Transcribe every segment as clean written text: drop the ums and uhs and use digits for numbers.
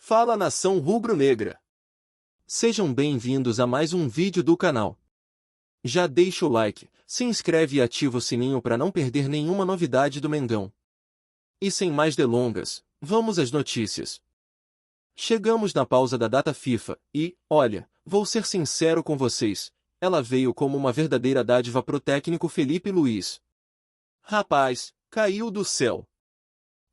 Fala nação rubro-negra! Sejam bem-vindos a mais um vídeo do canal. Já deixa o like, se inscreve e ativa o sininho para não perder nenhuma novidade do Mengão. E sem mais delongas, vamos às notícias. Chegamos na pausa da data FIFA e, olha, vou ser sincero com vocês, ela veio como uma verdadeira dádiva pro técnico Felipe Luiz. Rapaz, caiu do céu.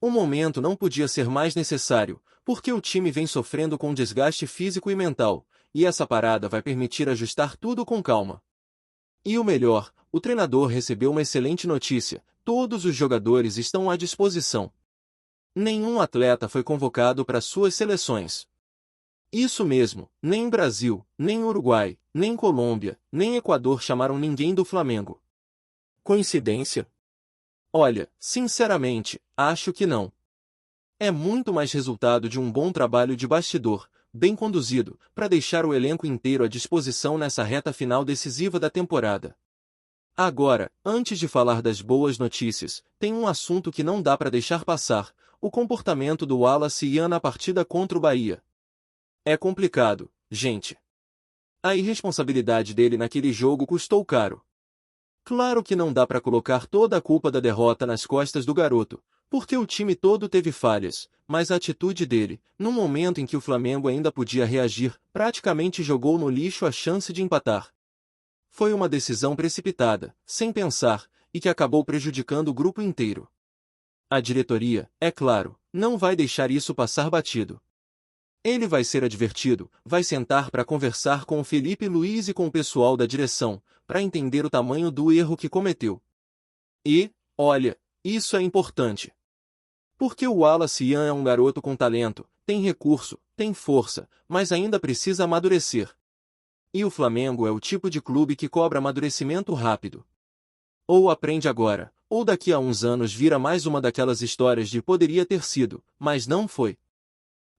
O momento não podia ser mais necessário, porque o time vem sofrendo com desgaste físico e mental, e essa parada vai permitir ajustar tudo com calma. E o melhor, o treinador recebeu uma excelente notícia: todos os jogadores estão à disposição. Nenhum atleta foi convocado para suas seleções. Isso mesmo, nem Brasil, nem Uruguai, nem Colômbia, nem Equador chamaram ninguém do Flamengo. Coincidência? Olha, sinceramente, acho que não. É muito mais resultado de um bom trabalho de bastidor, bem conduzido, para deixar o elenco inteiro à disposição nessa reta final decisiva da temporada. Agora, antes de falar das boas notícias, tem um assunto que não dá para deixar passar: o comportamento do Wallace Ian na partida contra o Bahia. É complicado, gente. A irresponsabilidade dele naquele jogo custou caro. Claro que não dá para colocar toda a culpa da derrota nas costas do garoto, porque o time todo teve falhas, mas a atitude dele, no momento em que o Flamengo ainda podia reagir, praticamente jogou no lixo a chance de empatar. Foi uma decisão precipitada, sem pensar, e que acabou prejudicando o grupo inteiro. A diretoria, é claro, não vai deixar isso passar batido. Ele vai ser advertido, vai sentar para conversar com o Felipe Luiz e com o pessoal da direção, para entender o tamanho do erro que cometeu. E, olha, isso é importante. Porque o Wallace Ian é um garoto com talento, tem recurso, tem força, mas ainda precisa amadurecer. E o Flamengo é o tipo de clube que cobra amadurecimento rápido. Ou aprende agora, ou daqui a uns anos vira mais uma daquelas histórias de poderia ter sido, mas não foi.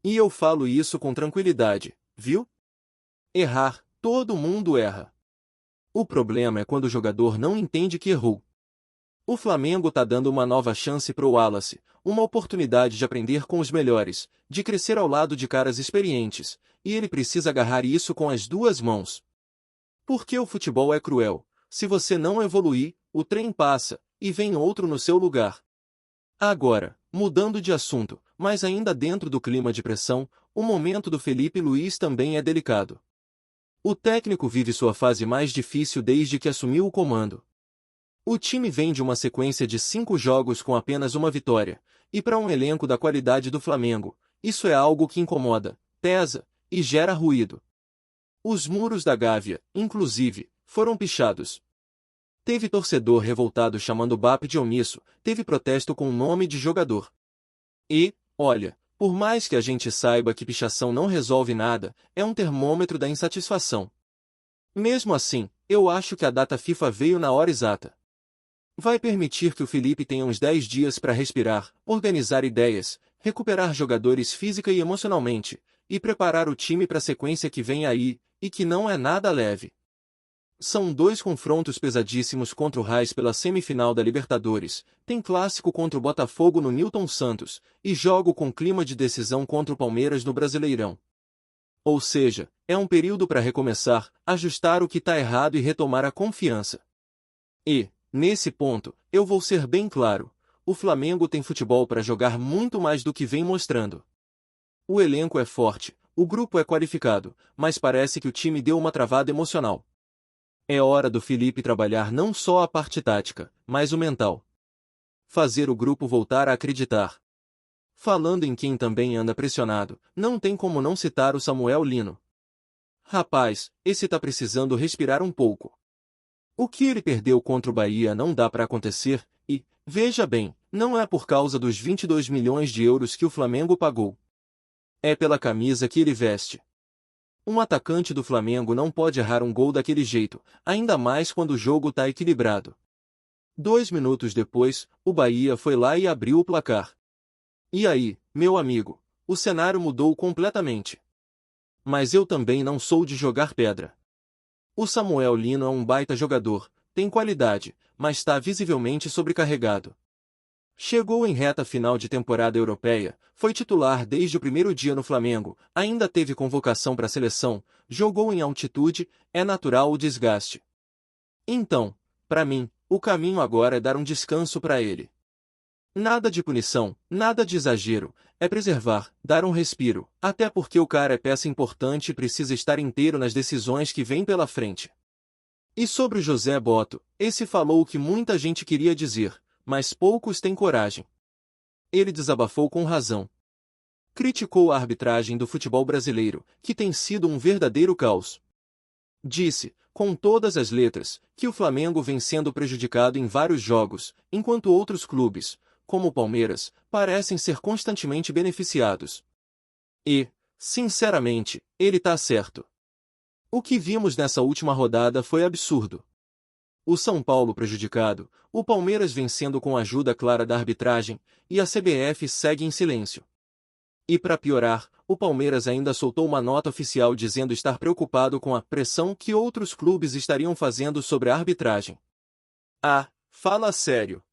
E eu falo isso com tranquilidade, viu? Errar, todo mundo erra. O problema é quando o jogador não entende que errou. O Flamengo tá dando uma nova chance pro Wallace, uma oportunidade de aprender com os melhores, de crescer ao lado de caras experientes, e ele precisa agarrar isso com as duas mãos. Porque o futebol é cruel: se você não evoluir, o trem passa, e vem outro no seu lugar. Agora, mudando de assunto, mas ainda dentro do clima de pressão, o momento do Felipe Luiz também é delicado. O técnico vive sua fase mais difícil desde que assumiu o comando. O time vem de uma sequência de 5 jogos com apenas uma vitória, e para um elenco da qualidade do Flamengo, isso é algo que incomoda, pesa e gera ruído. Os muros da Gávea, inclusive, foram pichados. Teve torcedor revoltado chamando Bap de omisso, teve protesto com o nome de jogador. E, olha, por mais que a gente saiba que pichação não resolve nada, é um termômetro da insatisfação. Mesmo assim, eu acho que a data FIFA veio na hora exata. Vai permitir que o Felipe tenha uns 10 dias para respirar, organizar ideias, recuperar jogadores física e emocionalmente, e preparar o time para a sequência que vem aí, e que não é nada leve. São 2 confrontos pesadíssimos contra o Racing pela semifinal da Libertadores, tem clássico contra o Botafogo no Newton Santos, e jogo com clima de decisão contra o Palmeiras no Brasileirão. Ou seja, é um período para recomeçar, ajustar o que está errado e retomar a confiança. E, nesse ponto, eu vou ser bem claro: o Flamengo tem futebol para jogar muito mais do que vem mostrando. O elenco é forte, o grupo é qualificado, mas parece que o time deu uma travada emocional. É hora do Felipe trabalhar não só a parte tática, mas o mental. Fazer o grupo voltar a acreditar. Falando em quem também anda pressionado, não tem como não citar o Samuel Lino. Rapaz, esse tá precisando respirar um pouco. O que ele perdeu contra o Bahia não dá para acontecer, e, veja bem, não é por causa dos 22 milhões de euros que o Flamengo pagou. É pela camisa que ele veste. Um atacante do Flamengo não pode errar um gol daquele jeito, ainda mais quando o jogo tá equilibrado. 2 minutos depois, o Bahia foi lá e abriu o placar. E aí, meu amigo, o cenário mudou completamente. Mas eu também não sou de jogar pedra. O Samuel Lino é um baita jogador, tem qualidade, mas está visivelmente sobrecarregado. Chegou em reta final de temporada europeia, foi titular desde o primeiro dia no Flamengo, ainda teve convocação para a seleção, jogou em altitude, é natural o desgaste. Então, para mim, o caminho agora é dar um descanso para ele. Nada de punição, nada de exagero, é preservar, dar um respiro, até porque o cara é peça importante e precisa estar inteiro nas decisões que vêm pela frente. E sobre o José Botto, esse falou o que muita gente queria dizer, mas poucos têm coragem. Ele desabafou com razão. Criticou a arbitragem do futebol brasileiro, que tem sido um verdadeiro caos. Disse, com todas as letras, que o Flamengo vem sendo prejudicado em vários jogos, enquanto outros clubes, como o Palmeiras, parecem ser constantemente beneficiados. E, sinceramente, ele tá certo. O que vimos nessa última rodada foi absurdo. O São Paulo prejudicado, o Palmeiras vencendo com a ajuda clara da arbitragem, e a CBF segue em silêncio. E para piorar, o Palmeiras ainda soltou uma nota oficial dizendo estar preocupado com a pressão que outros clubes estariam fazendo sobre a arbitragem. Ah, fala sério.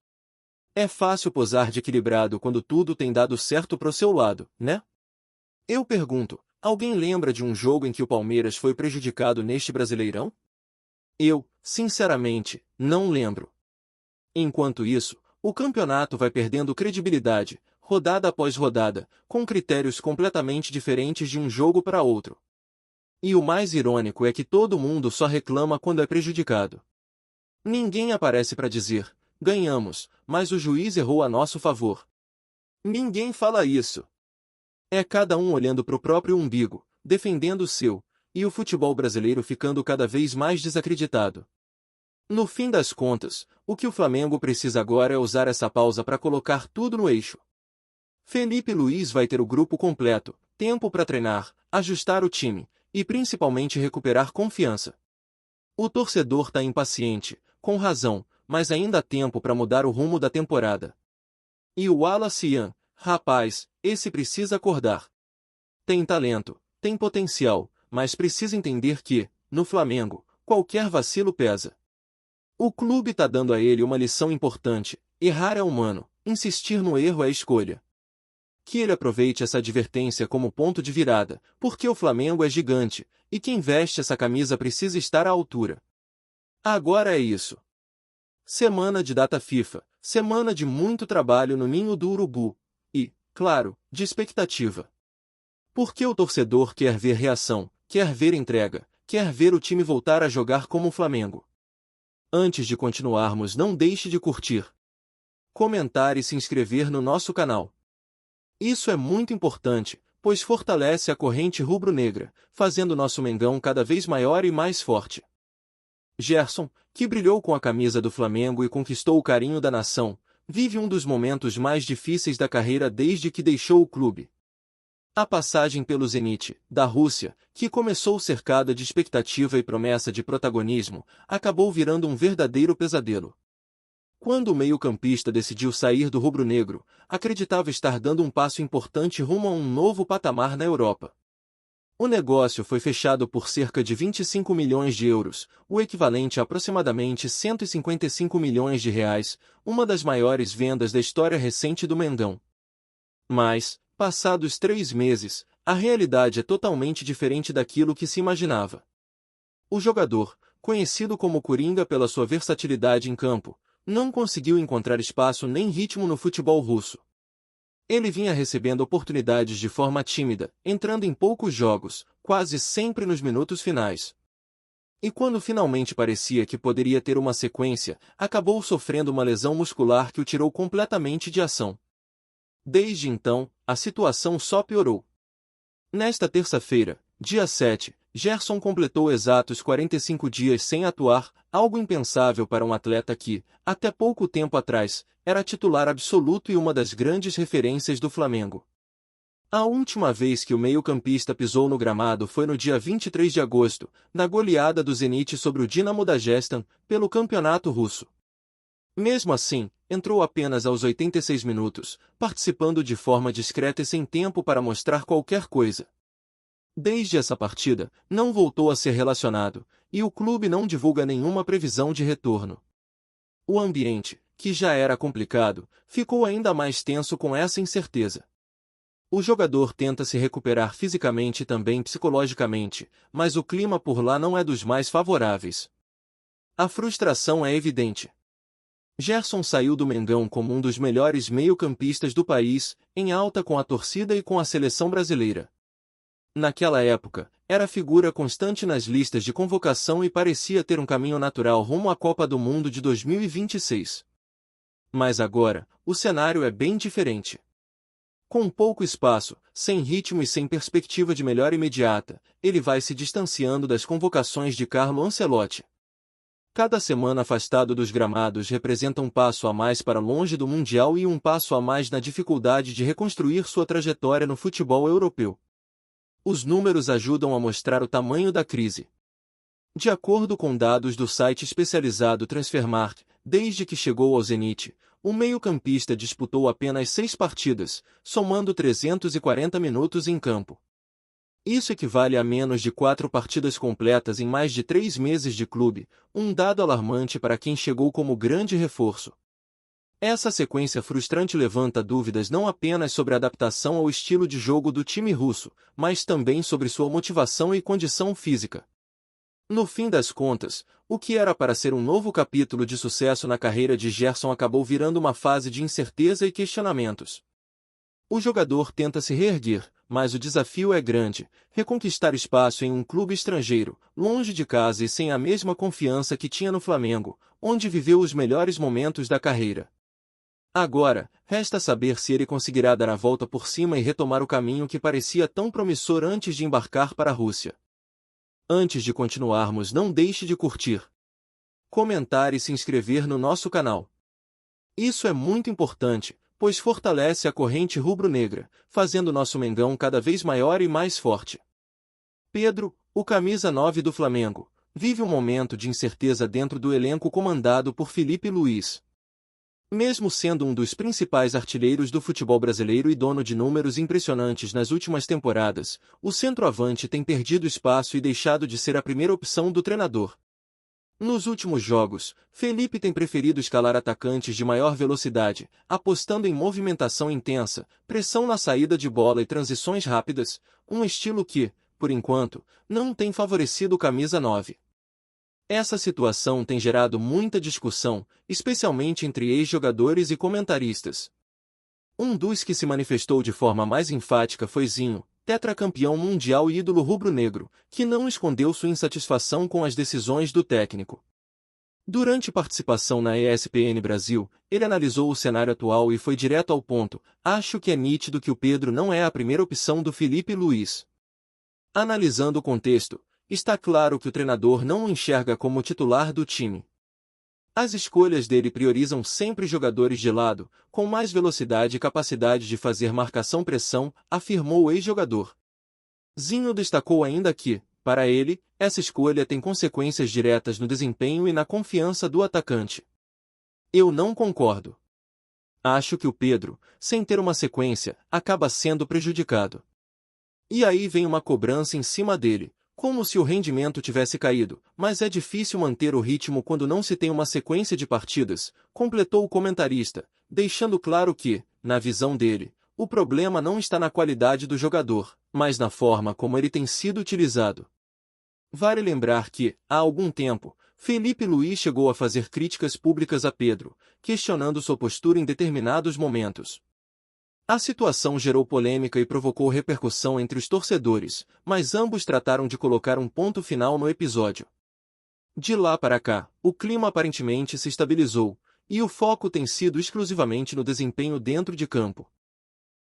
É fácil posar de equilibrado quando tudo tem dado certo pro seu lado, né? Eu pergunto, alguém lembra de um jogo em que o Palmeiras foi prejudicado neste Brasileirão? Eu, sinceramente, não lembro. Enquanto isso, o campeonato vai perdendo credibilidade, rodada após rodada, com critérios completamente diferentes de um jogo para outro. E o mais irônico é que todo mundo só reclama quando é prejudicado. Ninguém aparece para dizer, ganhamos, mas o juiz errou a nosso favor. Ninguém fala isso. É cada um olhando para o próprio umbigo, defendendo o seu, e o futebol brasileiro ficando cada vez mais desacreditado. No fim das contas, o que o Flamengo precisa agora é usar essa pausa para colocar tudo no eixo. Felipe Luiz vai ter o grupo completo, tempo para treinar, ajustar o time, e principalmente recuperar confiança. O torcedor está impaciente, com razão, mas ainda há tempo para mudar o rumo da temporada. E o Wallace Ian, rapaz, esse precisa acordar. Tem talento, tem potencial, mas precisa entender que, no Flamengo, qualquer vacilo pesa. O clube está dando a ele uma lição importante: errar é humano, insistir no erro é escolha. Que ele aproveite essa advertência como ponto de virada, porque o Flamengo é gigante, e quem veste essa camisa precisa estar à altura. Agora é isso. Semana de data FIFA, semana de muito trabalho no ninho do urubu, e, claro, de expectativa. Porque o torcedor quer ver reação, quer ver entrega, quer ver o time voltar a jogar como o Flamengo. Antes de continuarmos, não deixe de curtir, comentar e se inscrever no nosso canal. Isso é muito importante, pois fortalece a corrente rubro-negra, fazendo nosso Mengão cada vez maior e mais forte. Gerson, que brilhou com a camisa do Flamengo e conquistou o carinho da nação, vive um dos momentos mais difíceis da carreira desde que deixou o clube. A passagem pelo Zenit, da Rússia, que começou cercada de expectativa e promessa de protagonismo, acabou virando um verdadeiro pesadelo. Quando o meio-campista decidiu sair do rubro-negro, acreditava estar dando um passo importante rumo a um novo patamar na Europa. O negócio foi fechado por cerca de 25 milhões de euros, o equivalente a aproximadamente 155 milhões de reais, uma das maiores vendas da história recente do Mengão. Mas, passados 3 meses, a realidade é totalmente diferente daquilo que se imaginava. O jogador, conhecido como Coringa pela sua versatilidade em campo, não conseguiu encontrar espaço nem ritmo no futebol russo. Ele vinha recebendo oportunidades de forma tímida, entrando em poucos jogos, quase sempre nos minutos finais. E quando finalmente parecia que poderia ter uma sequência, acabou sofrendo uma lesão muscular que o tirou completamente de ação. Desde então, a situação só piorou. Nesta terça-feira, dia 7, Gerson completou exatos 45 dias sem atuar, algo impensável para um atleta que, até pouco tempo atrás, era titular absoluto e uma das grandes referências do Flamengo. A última vez que o meio-campista pisou no gramado foi no dia 23 de agosto, na goleada do Zenit sobre o Dinamo Dagestan, pelo campeonato russo. Mesmo assim, entrou apenas aos 86 minutos, participando de forma discreta e sem tempo para mostrar qualquer coisa. Desde essa partida, não voltou a ser relacionado, e o clube não divulga nenhuma previsão de retorno. O ambiente, que já era complicado, ficou ainda mais tenso com essa incerteza. O jogador tenta se recuperar fisicamente e também psicologicamente, mas o clima por lá não é dos mais favoráveis. A frustração é evidente. Gerson saiu do Mengão como um dos melhores meio-campistas do país, em alta com a torcida e com a seleção brasileira. Naquela época, era figura constante nas listas de convocação e parecia ter um caminho natural rumo à Copa do Mundo de 2026. Mas agora, o cenário é bem diferente. Com pouco espaço, sem ritmo e sem perspectiva de melhora imediata, ele vai se distanciando das convocações de Carlo Ancelotti. Cada semana afastado dos gramados representa um passo a mais para longe do Mundial e um passo a mais na dificuldade de reconstruir sua trajetória no futebol europeu. Os números ajudam a mostrar o tamanho da crise. De acordo com dados do site especializado Transfermarkt, desde que chegou ao Zenit, o meio-campista disputou apenas 6 partidas, somando 340 minutos em campo. Isso equivale a menos de 4 partidas completas em mais de 3 meses de clube, um dado alarmante para quem chegou como grande reforço. Essa sequência frustrante levanta dúvidas não apenas sobre a adaptação ao estilo de jogo do time russo, mas também sobre sua motivação e condição física. No fim das contas, o que era para ser um novo capítulo de sucesso na carreira de Gerson acabou virando uma fase de incerteza e questionamentos. O jogador tenta se reerguer, mas o desafio é grande: reconquistar espaço em um clube estrangeiro, longe de casa e sem a mesma confiança que tinha no Flamengo, onde viveu os melhores momentos da carreira. Agora, resta saber se ele conseguirá dar a volta por cima e retomar o caminho que parecia tão promissor antes de embarcar para a Rússia. Antes de continuarmos, não deixe de curtir, comentar e se inscrever no nosso canal. Isso é muito importante, pois fortalece a corrente rubro-negra, fazendo nosso Mengão cada vez maior e mais forte. Pedro, o camisa 9 do Flamengo, vive um momento de incerteza dentro do elenco comandado por Felipe Luís. Mesmo sendo um dos principais artilheiros do futebol brasileiro e dono de números impressionantes nas últimas temporadas, o centroavante tem perdido espaço e deixado de ser a primeira opção do treinador. Nos últimos jogos, Felipe tem preferido escalar atacantes de maior velocidade, apostando em movimentação intensa, pressão na saída de bola e transições rápidas, um estilo que, por enquanto, não tem favorecido o camisa 9. Essa situação tem gerado muita discussão, especialmente entre ex-jogadores e comentaristas. Um dos que se manifestou de forma mais enfática foi Zinho, tetracampeão mundial e ídolo rubro-negro, que não escondeu sua insatisfação com as decisões do técnico. Durante participação na ESPN Brasil, ele analisou o cenário atual e foi direto ao ponto: acho que é nítido que o Pedro não é a primeira opção do Felipe Luís. Analisando o contexto, está claro que o treinador não o enxerga como titular do time. As escolhas dele priorizam sempre jogadores de lado, com mais velocidade e capacidade de fazer marcação-pressão, afirmou o ex-jogador. Zinho destacou ainda que, para ele, essa escolha tem consequências diretas no desempenho e na confiança do atacante. Eu não concordo. Acho que o Pedro, sem ter uma sequência, acaba sendo prejudicado. E aí vem uma cobrança em cima dele, como se o rendimento tivesse caído, mas é difícil manter o ritmo quando não se tem uma sequência de partidas, completou o comentarista, deixando claro que, na visão dele, o problema não está na qualidade do jogador, mas na forma como ele tem sido utilizado. Vale lembrar que, há algum tempo, Felipe Luís chegou a fazer críticas públicas a Pedro, questionando sua postura em determinados momentos. A situação gerou polêmica e provocou repercussão entre os torcedores, mas ambos trataram de colocar um ponto final no episódio. De lá para cá, o clima aparentemente se estabilizou, e o foco tem sido exclusivamente no desempenho dentro de campo.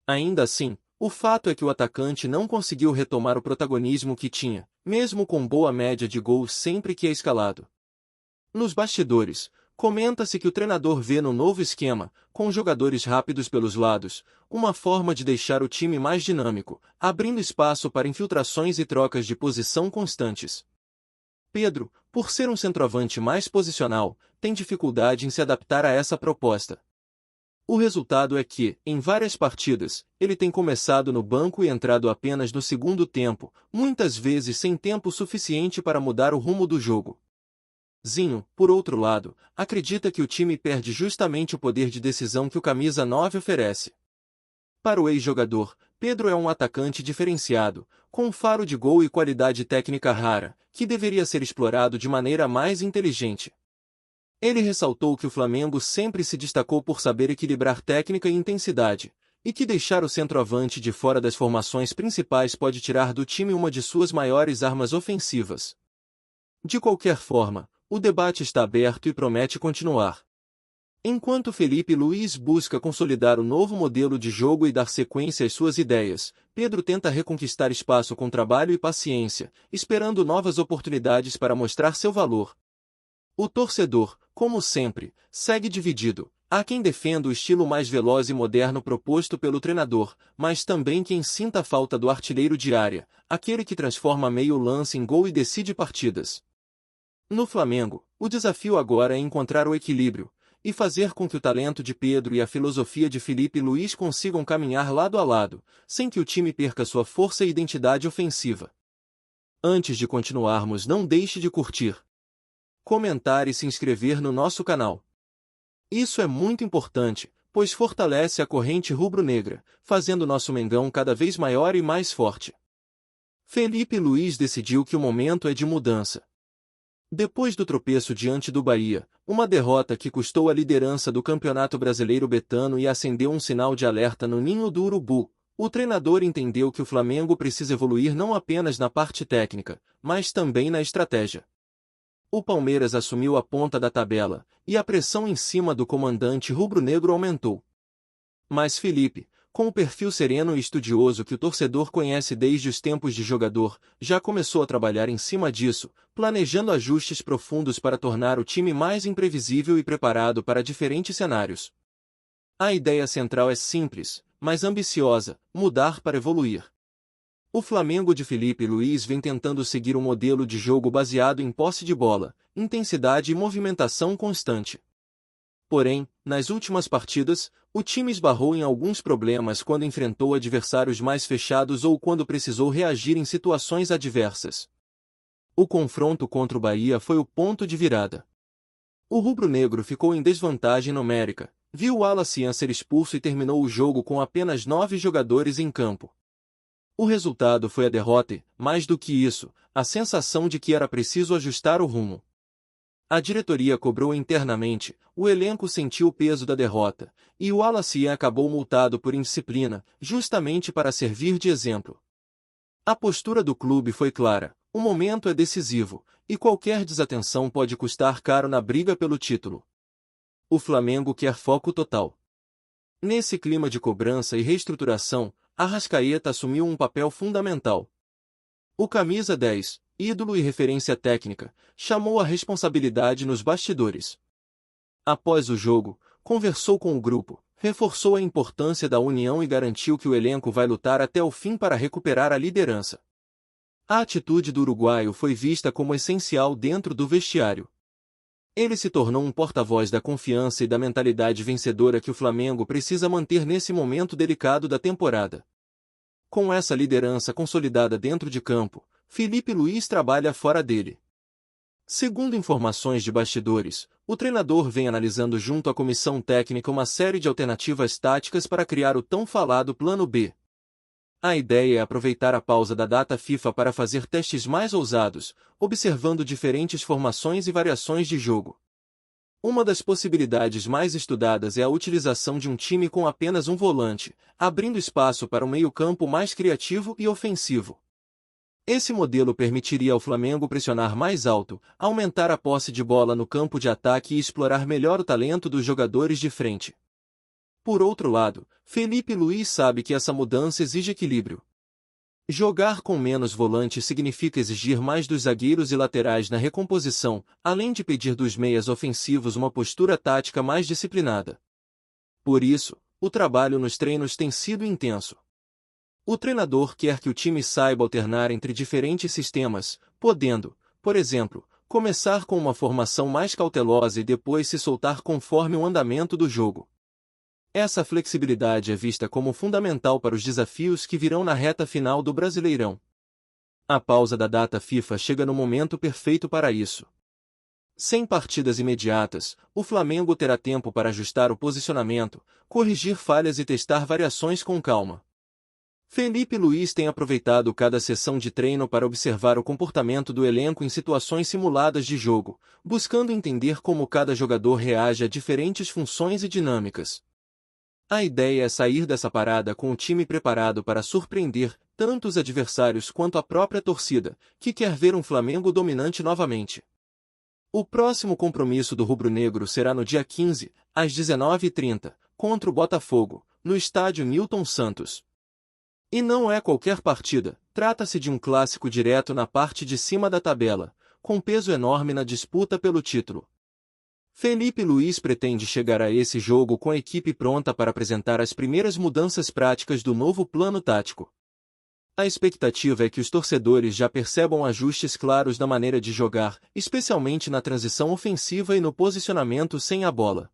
Ainda assim, o fato é que o atacante não conseguiu retomar o protagonismo que tinha, mesmo com boa média de gols sempre que é escalado. Nos bastidores, comenta-se que o treinador vê no novo esquema, com jogadores rápidos pelos lados, uma forma de deixar o time mais dinâmico, abrindo espaço para infiltrações e trocas de posição constantes. Pedro, por ser um centroavante mais posicional, tem dificuldade em se adaptar a essa proposta. O resultado é que, em várias partidas, ele tem começado no banco e entrado apenas no segundo tempo, muitas vezes sem tempo suficiente para mudar o rumo do jogo. Zinho, por outro lado, acredita que o time perde justamente o poder de decisão que o camisa 9 oferece. Para o ex-jogador, Pedro é um atacante diferenciado, com um faro de gol e qualidade técnica rara, que deveria ser explorado de maneira mais inteligente. Ele ressaltou que o Flamengo sempre se destacou por saber equilibrar técnica e intensidade, e que deixar o centroavante de fora das formações principais pode tirar do time uma de suas maiores armas ofensivas. De qualquer forma, o debate está aberto e promete continuar. Enquanto Felipe Luiz busca consolidar o novo modelo de jogo e dar sequência às suas ideias, Pedro tenta reconquistar espaço com trabalho e paciência, esperando novas oportunidades para mostrar seu valor. O torcedor, como sempre, segue dividido. Há quem defenda o estilo mais veloz e moderno proposto pelo treinador, mas também quem sinta a falta do artilheiro de área, aquele que transforma meio lance em gol e decide partidas. No Flamengo, o desafio agora é encontrar o equilíbrio, e fazer com que o talento de Pedro e a filosofia de Felipe Luiz consigam caminhar lado a lado, sem que o time perca sua força e identidade ofensiva. Antes de continuarmos, não deixe de curtir, comentar e se inscrever no nosso canal. Isso é muito importante, pois fortalece a corrente rubro-negra, fazendo nosso Mengão cada vez maior e mais forte. Felipe Luiz decidiu que o momento é de mudança. Depois do tropeço diante do Bahia, uma derrota que custou a liderança do Campeonato Brasileiro Betano e acendeu um sinal de alerta no ninho do urubu, o treinador entendeu que o Flamengo precisa evoluir não apenas na parte técnica, mas também na estratégia. O Palmeiras assumiu a ponta da tabela, e a pressão em cima do comandante rubro-negro aumentou. Mas Felipe, com o perfil sereno e estudioso que o torcedor conhece desde os tempos de jogador, já começou a trabalhar em cima disso, planejando ajustes profundos para tornar o time mais imprevisível e preparado para diferentes cenários. A ideia central é simples, mas ambiciosa: mudar para evoluir. O Flamengo de Felipe Luiz vem tentando seguir um modelo de jogo baseado em posse de bola, intensidade e movimentação constante. Porém, nas últimas partidas, o time esbarrou em alguns problemas quando enfrentou adversários mais fechados ou quando precisou reagir em situações adversas. O confronto contra o Bahia foi o ponto de virada. O rubro-negro ficou em desvantagem numérica, viu o Wallace ser expulso e terminou o jogo com apenas 9 jogadores em campo. O resultado foi a derrota e, mais do que isso, a sensação de que era preciso ajustar o rumo. A diretoria cobrou internamente, o elenco sentiu o peso da derrota, e o Wallace acabou multado por indisciplina, justamente para servir de exemplo. A postura do clube foi clara: o momento é decisivo, e qualquer desatenção pode custar caro na briga pelo título. O Flamengo quer foco total. Nesse clima de cobrança e reestruturação, Arrascaeta assumiu um papel fundamental. O camisa 10, ídolo e referência técnica, chamou a responsabilidade nos bastidores. Após o jogo, conversou com o grupo, reforçou a importância da união e garantiu que o elenco vai lutar até o fim para recuperar a liderança. A atitude do uruguaio foi vista como essencial dentro do vestiário. Ele se tornou um porta-voz da confiança e da mentalidade vencedora que o Flamengo precisa manter nesse momento delicado da temporada. Com essa liderança consolidada dentro de campo, Felipe Luiz trabalha fora dele. Segundo informações de bastidores, o treinador vem analisando junto à comissão técnica uma série de alternativas táticas para criar o tão falado Plano B. A ideia é aproveitar a pausa da data FIFA para fazer testes mais ousados, observando diferentes formações e variações de jogo. Uma das possibilidades mais estudadas é a utilização de um time com apenas um volante, abrindo espaço para um meio-campo mais criativo e ofensivo. Esse modelo permitiria ao Flamengo pressionar mais alto, aumentar a posse de bola no campo de ataque e explorar melhor o talento dos jogadores de frente. Por outro lado, Felipe Luiz sabe que essa mudança exige equilíbrio. Jogar com menos volante significa exigir mais dos zagueiros e laterais na recomposição, além de pedir dos meias ofensivos uma postura tática mais disciplinada. Por isso, o trabalho nos treinos tem sido intenso. O treinador quer que o time saiba alternar entre diferentes sistemas, podendo, por exemplo, começar com uma formação mais cautelosa e depois se soltar conforme o andamento do jogo. Essa flexibilidade é vista como fundamental para os desafios que virão na reta final do Brasileirão. A pausa da data FIFA chega no momento perfeito para isso. Sem partidas imediatas, o Flamengo terá tempo para ajustar o posicionamento, corrigir falhas e testar variações com calma. Felipe Luiz tem aproveitado cada sessão de treino para observar o comportamento do elenco em situações simuladas de jogo, buscando entender como cada jogador reage a diferentes funções e dinâmicas. A ideia é sair dessa parada com o time preparado para surpreender tanto os adversários quanto a própria torcida, que quer ver um Flamengo dominante novamente. O próximo compromisso do rubro-negro será no dia 15, às 19h30, contra o Botafogo, no estádio Newton Santos. E não é qualquer partida, trata-se de um clássico direto na parte de cima da tabela, com peso enorme na disputa pelo título. Felipe Luiz pretende chegar a esse jogo com a equipe pronta para apresentar as primeiras mudanças práticas do novo plano tático. A expectativa é que os torcedores já percebam ajustes claros na maneira de jogar, especialmente na transição ofensiva e no posicionamento sem a bola.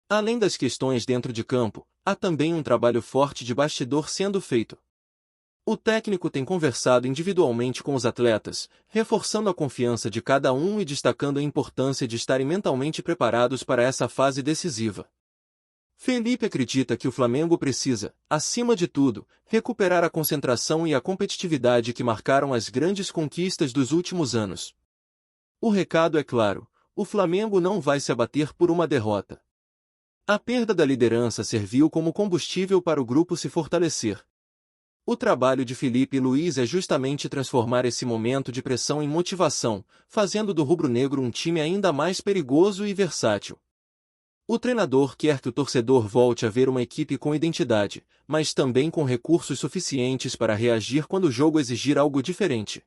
Além das questões dentro de campo, há também um trabalho forte de bastidor sendo feito. O técnico tem conversado individualmente com os atletas, reforçando a confiança de cada um e destacando a importância de estarem mentalmente preparados para essa fase decisiva. Felipe acredita que o Flamengo precisa, acima de tudo, recuperar a concentração e a competitividade que marcaram as grandes conquistas dos últimos anos. O recado é claro: o Flamengo não vai se abater por uma derrota. A perda da liderança serviu como combustível para o grupo se fortalecer. O trabalho de Felipe Luiz é justamente transformar esse momento de pressão em motivação, fazendo do rubro-negro um time ainda mais perigoso e versátil. O treinador quer que o torcedor volte a ver uma equipe com identidade, mas também com recursos suficientes para reagir quando o jogo exigir algo diferente.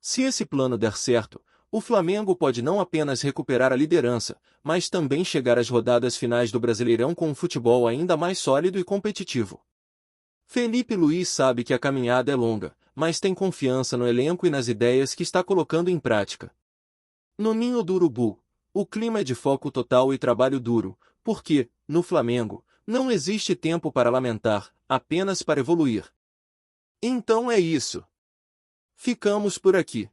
Se esse plano der certo, o Flamengo pode não apenas recuperar a liderança, mas também chegar às rodadas finais do Brasileirão com um futebol ainda mais sólido e competitivo. Felipe Luiz sabe que a caminhada é longa, mas tem confiança no elenco e nas ideias que está colocando em prática. No ninho do Urubu, o clima é de foco total e trabalho duro, porque, no Flamengo, não existe tempo para lamentar, apenas para evoluir. Então é isso. Ficamos por aqui.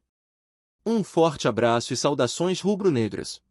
Um forte abraço e saudações rubro-negras.